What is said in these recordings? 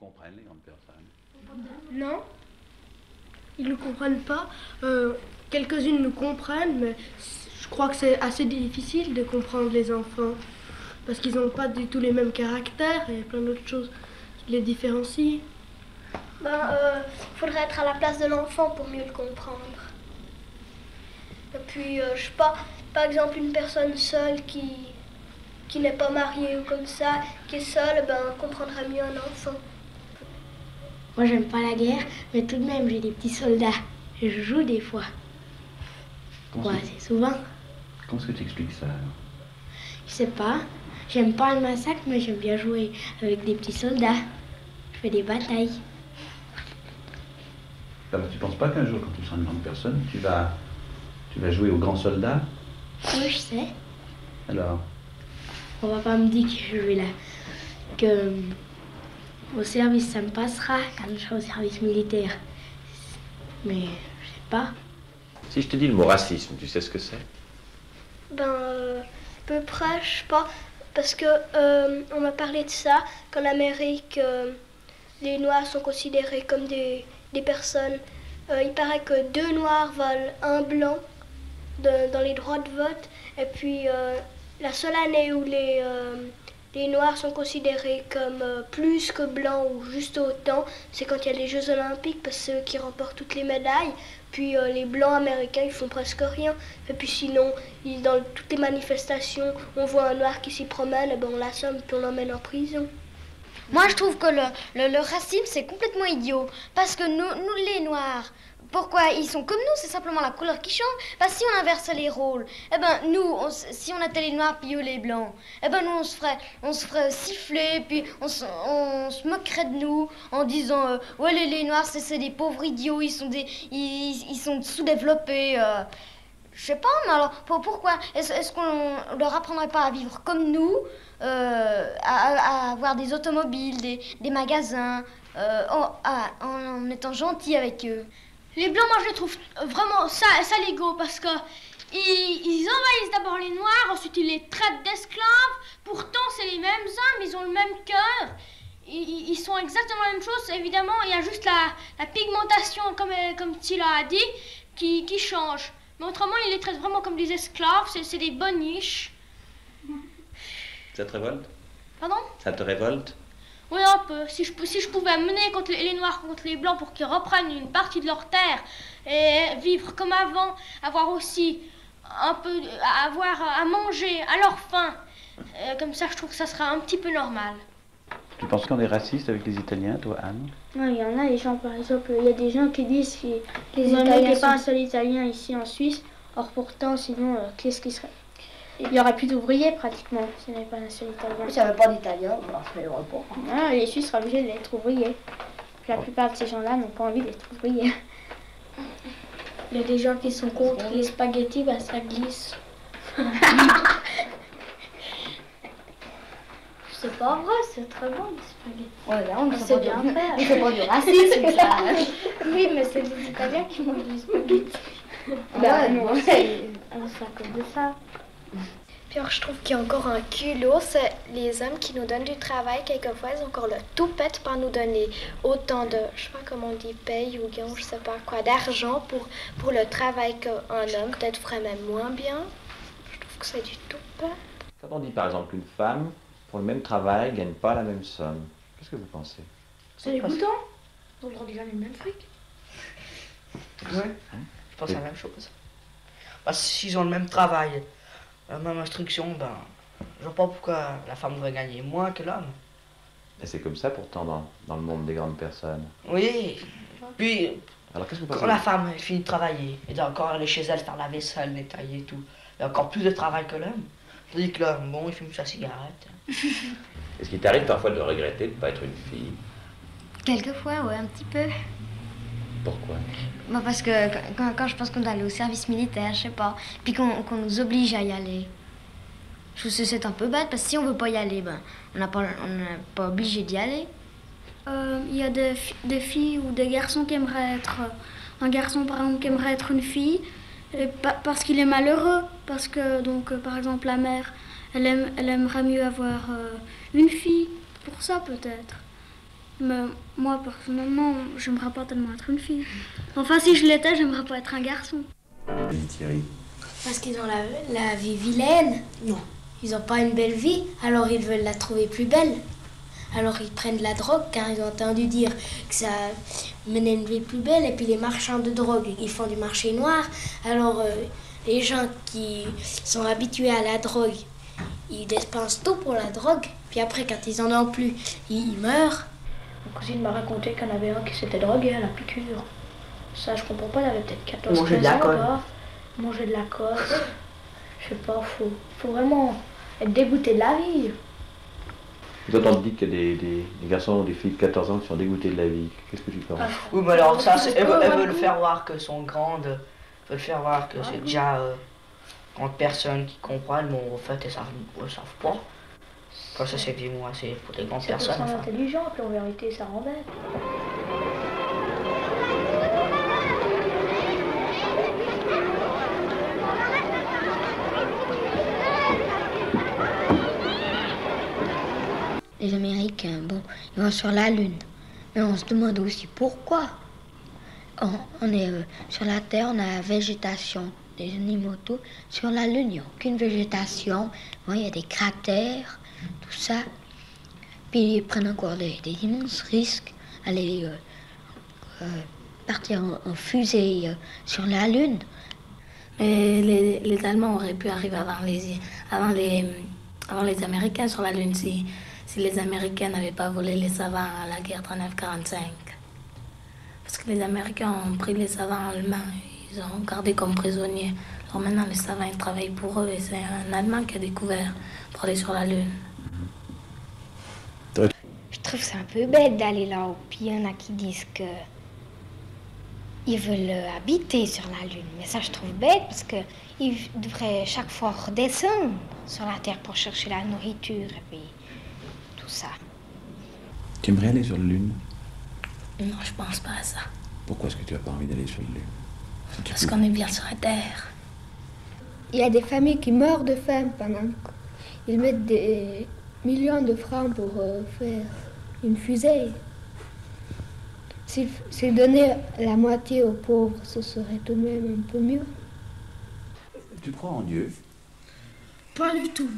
comprennent, les grandes personnes? Non, ils ne comprennent pas. Quelques-unes nous comprennent, mais je crois que c'est assez difficile de comprendre les enfants. Parce qu'ils n'ont pas du tout les mêmes caractères et plein d'autres choses qui les différencient. Faudrait être à la place de l'enfant pour mieux le comprendre. Et puis, je sais pas, par exemple, une personne seule qui n'est pas mariée ou comme ça, qui est seule, comprendrait mieux un enfant. Moi, j'aime pas la guerre, mais tout de même, j'ai des petits soldats. Et je joue des fois. Quoi, c'est souvent. Comment est-ce que tu expliques ça, alors? Je sais pas. J'aime pas le massacre, mais j'aime bien jouer avec des petits soldats. Je fais des batailles. Alors, tu penses pas qu'un jour, quand tu seras une grande personne, tu vas jouer aux grands soldats? Oui, je sais. Alors? Mon papa me dit que je vais là. Que au service, ça me passera quand je serai au service militaire. Mais je sais pas. Si je te dis le mot racisme, tu sais ce que c'est? À peu près, je sais pas. Parce que on m'a parlé de ça, qu'en Amérique, les Noirs sont considérés comme des personnes. Il paraît que 2 Noirs valent 1 blanc dans les droits de vote. Et puis, la seule année où les Noirs sont considérés comme plus que blancs ou juste autant, c'est quand il y a les Jeux Olympiques, parce que c'est eux qui remportent toutes les médailles. Puis les Blancs américains, ils font presque rien. Et puis sinon, dans toutes les manifestations, on voit un Noir qui s'y promène, et on l'assomme puis on l'emmène en prison. Moi, je trouve que le racisme, c'est complètement idiot. Parce que nous, les Noirs, pourquoi ils sont comme nous? C'est simplement la couleur qui change. Parce que si on inversait les rôles, nous, si on était les Noirs puis eux les Blancs, nous, on se ferait siffler, puis on se moquerait de nous en disant ouais, les Noirs, c'est des pauvres idiots, ils sont sous-développés. Je sais pas, mais alors pourquoi? Est-ce qu'on leur apprendrait pas à vivre comme nous, à avoir des automobiles, des magasins, en étant gentils avec eux? Les Blancs, moi je les trouve vraiment salégos parce que ils envahissent d'abord les Noirs, ensuite ils les traitent d'esclaves. Pourtant c'est les mêmes hommes, ils ont le même cœur. Ils sont exactement la même chose, évidemment. Il y a juste la pigmentation, comme Tila a dit, qui change. Mais autrement, ils les traitent vraiment comme des esclaves, c'est des boniches. Ça te révolte? Pardon? Ça te révolte? Oui, un peu. Si je pouvais mener contre les Noirs contre les Blancs pour qu'ils reprennent une partie de leur terre et vivre comme avant, avoir aussi un peu, avoir à manger à leur faim, comme ça, je trouve que ça sera un petit peu normal. Tu penses qu'on est raciste avec les Italiens, toi, Anne? Non, il y en a des gens, par exemple, il y a des gens qui disent que Les il n'y Italiens a pas sont- un seul Italien ici en Suisse. Or pourtant, sinon, qu'est-ce qui serait? Il n'y aurait plus d'ouvriers pratiquement s'il n'y avait pas un seul Italien. S'il n'y avait pas d'Italiens, on ne se mettrait pas. Non, les Suisses seraient obligés d'être ouvriers. La plupart de ces gens-là n'ont pas envie d'être ouvriers. Il y a des gens qui sont contre les spaghettis, ça glisse. C'est pas vrai, c'est très bon les spaghettis. Ouais, là, on ne C'est sait bien bien faire. C'est pas du racisme, ça. Oui, mais c'est les Italiens qui mangent des spaghettis. Bah, non, on sait à cause de ça. Puis alors, je trouve qu'il y a encore un culot, c'est les hommes qui nous donnent du travail. Quelquefois, ils ont encore le toupette par nous donner autant de, je sais pas comment on dit, paye ou gain, je sais pas quoi, d'argent pour le travail qu'un homme peut-être ferait même moins bien. Je trouve que c'est du toupette. Quand on dit par exemple qu'une femme, pour le même travail, gagne pas la même somme, qu'est-ce que vous pensez? C'est dégoûtant. On leur dit jamais le même fric. Ouais, je pense à la même chose. Parce que s'ils ont le même travail, la même instruction, je vois pas pourquoi la femme devrait gagner moins que l'homme. Et c'est comme ça pourtant dans le monde des grandes personnes. Oui, puis Alors qu'est-ce que vous quand pensez? la femme elle finit de travailler, et doit encore aller chez elle faire la vaisselle, nettoyer et tout, il y a encore plus de travail que l'homme. Tandis que l'homme, bon, il fume sa cigarette. Est-ce qu'il t'arrive parfois de regretter de ne pas être une fille? Quelquefois, ouais, un petit peu. Pourquoi? Parce que quand je pense qu'on doit aller au service militaire, je sais pas, puis qu'on nous oblige à y aller. Je trouve que c'est un peu bête, parce que si on veut pas y aller, on n'est pas obligé d'y aller. Il y a des filles ou des garçons qui aimeraient être... Un garçon, par exemple, qui aimerait être une fille, et parce qu'il est malheureux. Parce que, donc, par exemple, la mère, elle aimerait mieux avoir une fille. Pour ça, peut-être. Mais moi, personnellement, j'aimerais pas tellement être une fille. Enfin, si je l'étais, j'aimerais pas être un garçon. Oui, Thierry. Parce qu'ils ont la vie vilaine. Non, ils n'ont pas une belle vie, alors ils veulent la trouver plus belle. Alors ils prennent de la drogue car ils ont entendu dire que ça menait une vie plus belle. Et puis les marchands de drogue, ils font du marché noir. Alors les gens qui sont habitués à la drogue, ils dépensent tout pour la drogue. Puis après, quand ils en ont plus, ils meurent. Ma cousine m'a raconté qu'il y en avait un qui s'était drogué à la piqûre. Ça, je comprends pas, il avait peut-être 14 ans. Manger de la colle. Manger de la colle. Je sais pas, faut vraiment être dégoûté de la vie. Quand on te dit qu'il y a des garçons ou des filles de 14 ans qui sont dégoûtés de la vie, qu'est-ce que tu penses? Oui, mais alors ça, elle veut le faire voir que sont grandes, elle veut le faire voir que c'est déjà grandes personnes qui comprennent, mais en fait, elles savent pas. Enfin, ça, c'est moi, c'est pour des grandes personnes. C'est intelligent, puis en vérité, ça rend bête. Les Américains, bon, ils vont sur la Lune. Mais on se demande aussi pourquoi. On est sur la Terre, on a la végétation, des animaux, tout. Sur la Lune, il n'y a aucune végétation. Bon, il y a des cratères, tout ça. Puis ils prennent encore des immenses risques à aller partir en fusée sur la Lune. Mais les Allemands auraient pu arriver avant les Américains sur la Lune si les Américains n'avaient pas volé les savants à la guerre 39-45. Parce que les Américains ont pris les savants allemands, ils ont gardé comme prisonniers. Alors maintenant, les savants, ils travaillent pour eux et c'est un Allemand qui a découvert pour aller sur la Lune. Je trouve ça un peu bête d'aller là-haut. Puis il y en a qui disent que ils veulent habiter sur la Lune. Mais ça, je trouve bête parce qu'ils devraient chaque fois redescendre sur la Terre pour chercher la nourriture et puis tout ça. Tu aimerais aller sur la Lune? Non, je pense pas à ça. Pourquoi est-ce que tu n'as pas envie d'aller sur la Lune? Parce qu'on est bien sur la Terre. Il y a des familles qui meurent de faim pendant qu'ils mettent des millions de francs pour faire une fusée. S'ils donnaient la moitié aux pauvres, ce serait tout de même un peu mieux. Tu crois en Dieu? Pas du tout.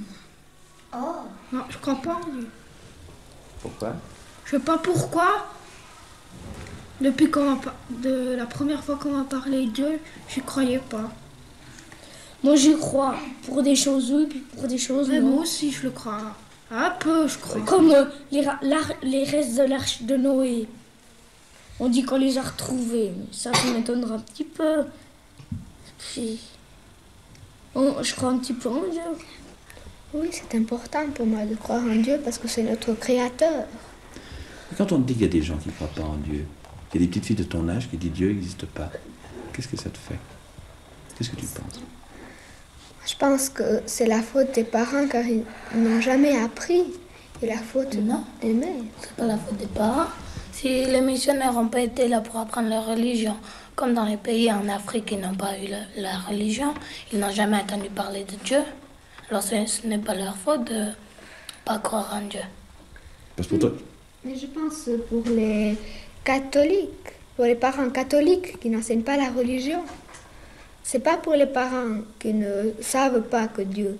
Oh. Non, je crois pas en Dieu. Pourquoi? Je sais pas pourquoi. Depuis de la première fois qu'on m'a parlé de Dieu, j'y croyais pas. Moi j'y crois. Pour des choses oui, puis pour des choses non. Moi aussi je le crois. Un peu je crois. Comme les restes de l'arche de Noé. On dit qu'on les a retrouvés. Mais ça m'étonnera un petit peu. Puis, je crois un petit peu en Dieu. Oui, c'est important pour moi de croire en Dieu parce que c'est notre créateur. Quand on te dit qu'il y a des gens qui ne croient pas en Dieu, il y a des petites filles de ton âge qui disent Dieu n'existe pas, qu'est-ce que ça te fait? Qu'est-ce que tu penses? Je pense que c'est la faute des parents car ils n'ont jamais appris. Et la faute des mères. C'est pas la faute des parents. Si les missionnaires n'ont pas été là pour apprendre leur religion, comme dans les pays en Afrique qui n'ont pas eu la religion, ils n'ont jamais entendu parler de Dieu. Alors ce n'est pas leur faute de ne pas croire en Dieu. Parce que pour toi... Mais je pense pour les catholiques, pour les parents catholiques qui n'enseignent pas la religion. C'est pas pour les parents qui ne savent pas que Dieu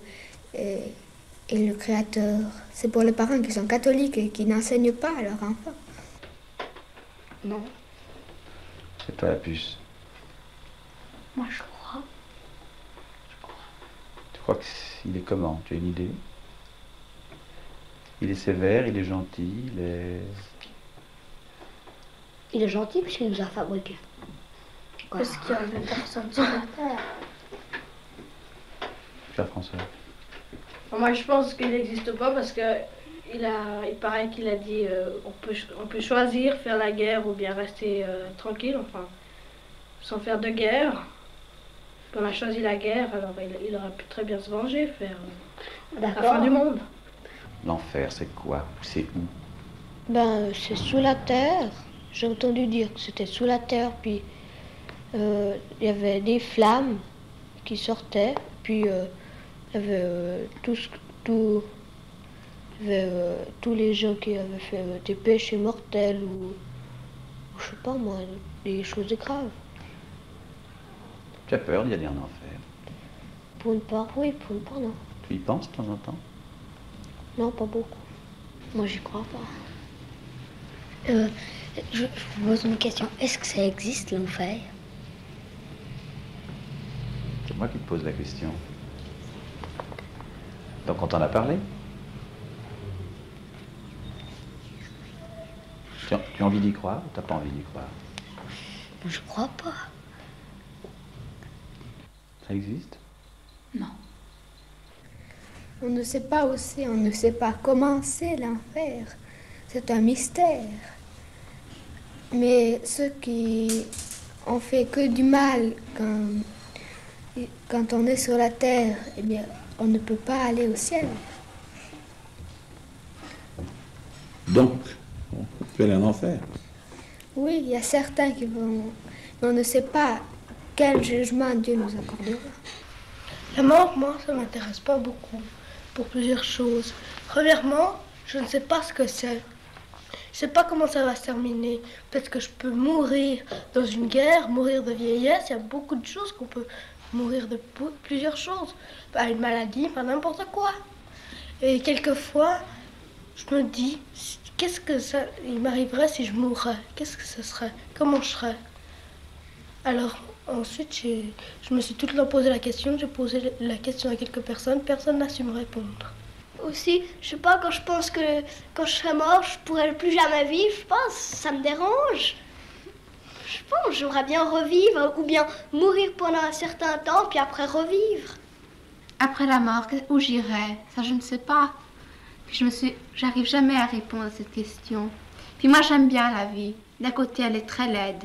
est le créateur. C'est pour les parents qui sont catholiques et qui n'enseignent pas à leurs enfants. Non. C'est toi la puce. Moi je crois. Tu crois qu'il est comment? Tu as une idée? Il est sévère, il est gentil, Il est gentil parce qu'il nous a fabriqués. Parce qu'il y a une personne sur la Terre. Pierre François. Moi je pense qu'il n'existe pas parce que il paraît qu'il a dit on peut choisir faire la guerre ou bien rester tranquille, enfin, sans faire de guerre. On a choisi la guerre, alors il aurait pu très bien se venger, faire la fin du monde. L'enfer, c'est quoi? C'est où? Ben, c'est sous la terre. J'ai entendu dire que c'était sous la terre, puis il y avait des flammes qui sortaient, puis il y avait Il y avait tous les gens qui avaient fait des péchés mortels ou je sais pas moi, des choses graves. Tu as peur d'y aller en enfer? Pour une part, oui, pour une part, non. Tu y penses de temps en temps? Non, pas beaucoup. Moi, j'y crois pas. Je vous pose une question. Est-ce que ça existe, l'enfer? C'est moi qui te pose la question. Donc on t'en a parlé? Tu as envie d'y croire ou t'as pas envie d'y croire? Je crois pas. Ça existe? Non. On ne sait pas où c'est, on ne sait pas comment c'est l'enfer. C'est un mystère. Mais ceux qui ont fait que du mal quand on est sur la terre, eh bien, on ne peut pas aller au ciel. Donc, on peut aller en enfer? Oui, il y a certains qui vont... Mais on ne sait pas quel jugement Dieu nous accordera. La mort, moi, ça m'intéresse pas beaucoup, pour plusieurs choses. Premièrement, je ne sais pas ce que c'est. Je sais pas comment ça va se terminer. Peut-être que je peux mourir dans une guerre, mourir de vieillesse. Il y a beaucoup de choses qu'on peut mourir de plusieurs choses. Pas une maladie, pas n'importe quoi. Et quelquefois, je me dis, qu'est-ce que ça, il m'arriverait si je mourrais? Qu'est-ce que ce serait? Comment je serais? Alors, ensuite, je me suis tout le temps posé la question. J'ai posé la question à quelques personnes. Personne n'a su me répondre. Aussi, je sais pas, quand je pense que quand je serai mort, je pourrai plus jamais vivre, je pense, ça me dérange. Je pense, j'aimerais bien revivre ou bien mourir pendant un certain temps puis après revivre. Après la mort, où j'irai? Ça, je ne sais pas. Puis j'arrive jamais à répondre à cette question. Puis moi, j'aime bien la vie. D'un côté, elle est très laide.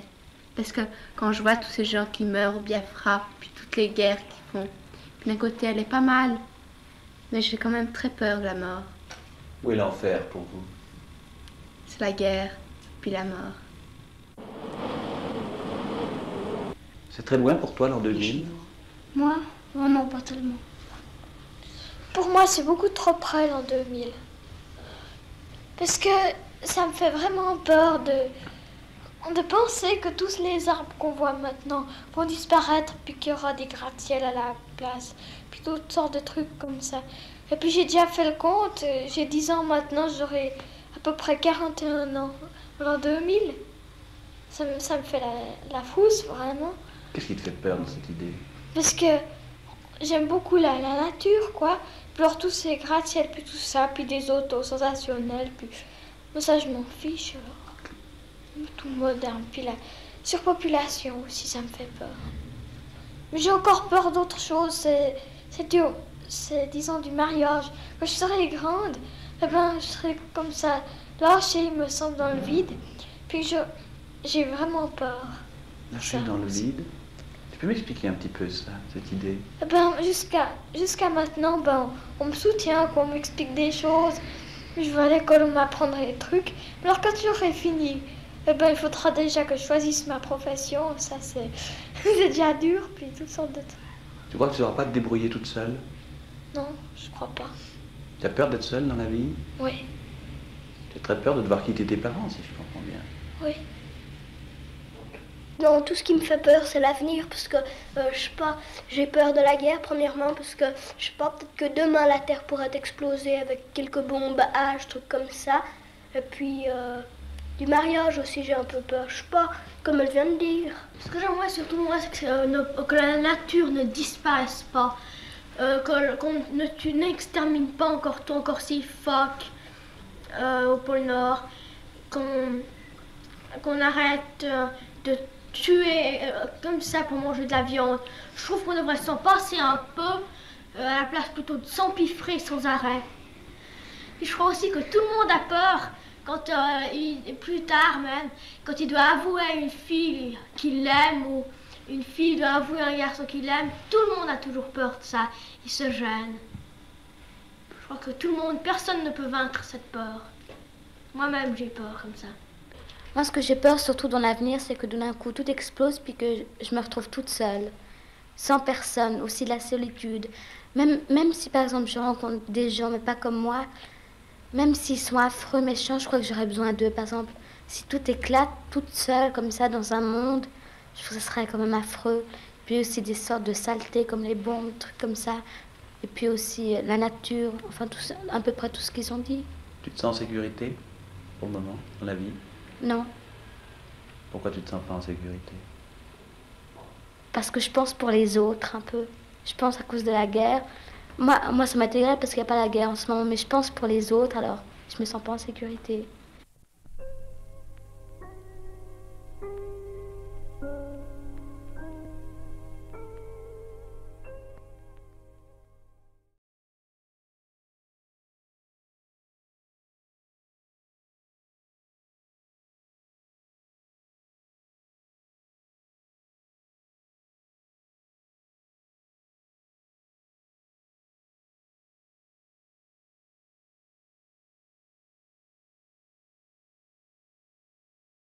Parce que quand je vois tous ces gens qui meurent au Biafra, puis toutes les guerres qu'ils font, puis d'un côté, elle est pas mal. Mais j'ai quand même très peur de la mort. Où est l'enfer pour vous? C'est la guerre, puis la mort. C'est très loin pour toi, l'an 2000? Moi? Oh non, pas tellement. Pour moi, c'est beaucoup trop près l'an 2000. Parce que ça me fait vraiment peur de penser que tous les arbres qu'on voit maintenant vont disparaître, puis qu'il y aura des gratte-ciel à la place, puis toutes sortes de trucs comme ça. Et puis j'ai déjà fait le compte, j'ai 10 ans maintenant, j'aurai à peu près 41 ans. L'an 2000, ça me fait la frousse, vraiment. Qu'est-ce qui te fait peur dans cette idée? Parce que j'aime beaucoup la nature, quoi. Puis alors tous ces gratte-ciel, puis tout ça, puis des autos sensationnels, puis... Mais ça, je m'en fiche, alors. Tout moderne, puis la surpopulation aussi, ça me fait peur. Mais j'ai encore peur d'autre chose, c'est disons du mariage. Quand je serai grande, eh ben, je serai comme ça, lâchée, il me semble, dans le vide. Puis j'ai vraiment peur. Lâchée dans le vide? Tu peux m'expliquer un petit peu ça, cette idée? Eh ben, jusqu'à maintenant, ben, on me soutient, qu'on m'explique des choses. Je vais à l'école, on m'apprendra des trucs. Mais alors quand j'aurai fini, eh ben, il faudra déjà que je choisisse ma profession. Ça, c'est déjà dur, puis toutes sortes de trucs. Tu crois que tu ne sauras pas te débrouiller toute seule? Non, je crois pas. Tu as peur d'être seule dans la vie? Oui. Tu as très peur de devoir quitter tes parents, si je comprends bien. Oui. Non, tout ce qui me fait peur, c'est l'avenir, parce que, je sais pas, j'ai peur de la guerre, premièrement, parce que, je sais pas, peut-être que demain, la Terre pourrait exploser avec quelques bombes à H, trucs comme ça. Et puis, du mariage aussi, j'ai un peu peur, je sais pas, comme elle vient de dire. Ce que j'aimerais surtout, moi, c'est que la nature ne disparaisse pas, qu'on n'extermine pas encore ces phoques au pôle Nord, qu'on arrête de tuer comme ça pour manger de la viande. Je trouve qu'on devrait s'en passer un peu, à la place plutôt de s'empiffrer sans arrêt. Et je crois aussi que tout le monde a peur quand, plus tard même, quand il doit avouer à une fille qu'il l'aime ou une fille doit avouer à un garçon qu'il aime, tout le monde a toujours peur de ça. Il se gêne. Je crois que tout le monde, personne ne peut vaincre cette peur. Moi-même, j'ai peur comme ça. Moi, ce que j'ai peur, surtout dans l'avenir, c'est que d'un coup, tout explose, puis que je me retrouve toute seule, sans personne, aussi de la solitude. Même si, par exemple, je rencontre des gens, mais pas comme moi, Même s'ils sont affreux, méchants, je crois que j'aurais besoin d'eux. Par exemple, si tout éclate toute seule comme ça dans un monde, je trouve que ce serait quand même affreux. Puis aussi des sortes de saletés comme les bombes, trucs comme ça. Et puis aussi la nature, enfin tout ça, à peu près tout ce qu'ils ont dit. Tu te sens en sécurité pour le moment dans la vie? Non, Pourquoi tu te sens pas en sécurité? parce que je pense pour les autres un peu. Je pense à cause de la guerre. Moi ça m'intéresse parce qu'il n'y a pas la guerre en ce moment, mais je pense pour les autres, alors je me sens pas en sécurité.